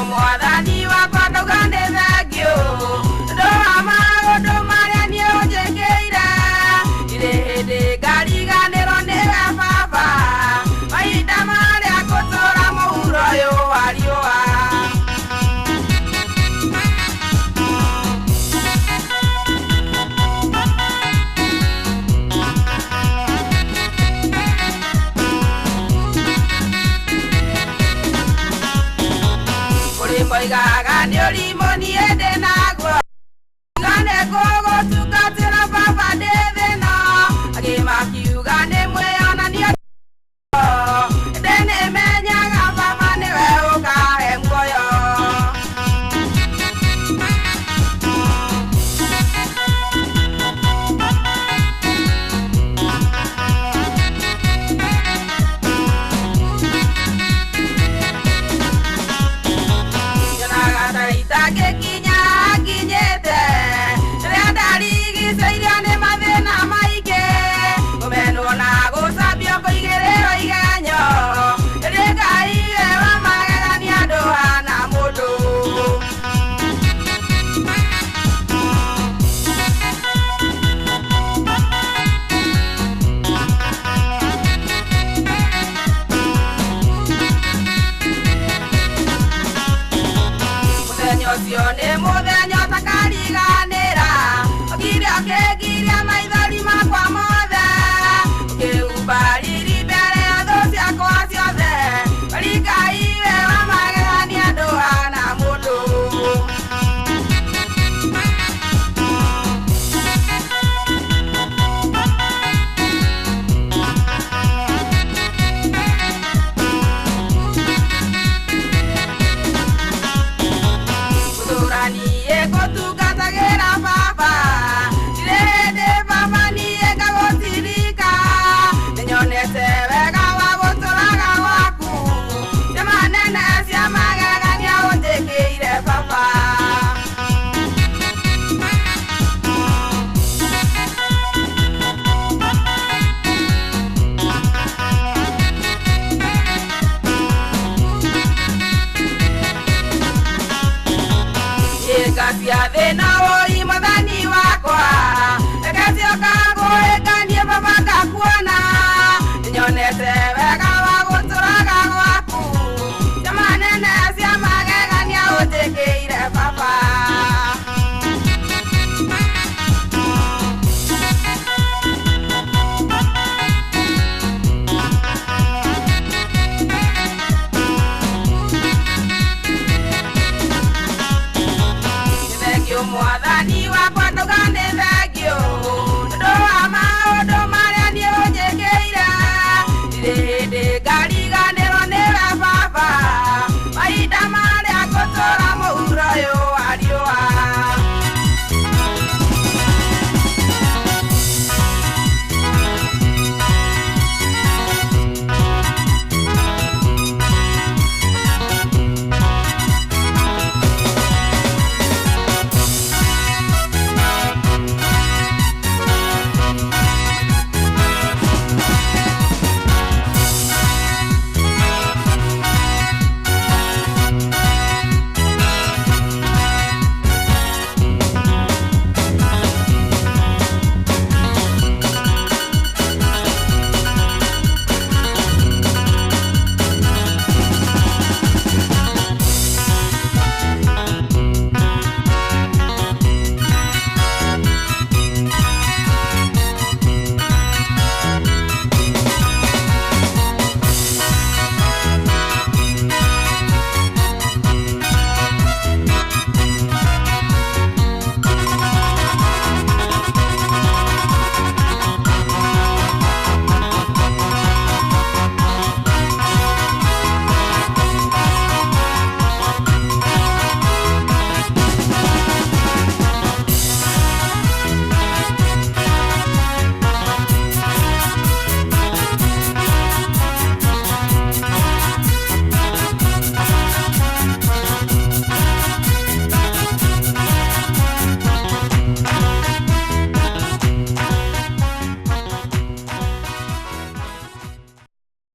mwathani wakwa ndugane thengio ndo amaũndũ marĩa niĩ ũnjĩkĩire irĩ hĩndĩ ngariganĩrwo nĩ we baba mahinda marĩa ngũtũũra mũhuro ũyũ wa riũa Moigaga nĩ ũrimũ niĩ ndĩ naguo ngane gũgũtungatĩra baba ndĩ thĩna angĩ makiuga nĩ mwĩonania ndĩ nĩmenyaga baba nĩwe ũkahe muoyo Sione muthenya takariganira okiria kegiria maithori makwa mothe ukiubariri mbere ya thũ ciakwa ciothe Ngai we wa magegania ndũhana mũndũ niĩ ngũtungatagĩra baba ndirĩ hĩndĩ baba niĩ ngagũtirika nĩnyonete wega wa gũtũũraga gwaku ciama nene cia magegania ũnjĩkĩire baba Cia thĩna woi mwathani wakwa ĩgacioka gwĩkanie baba ngakuona nyonete wega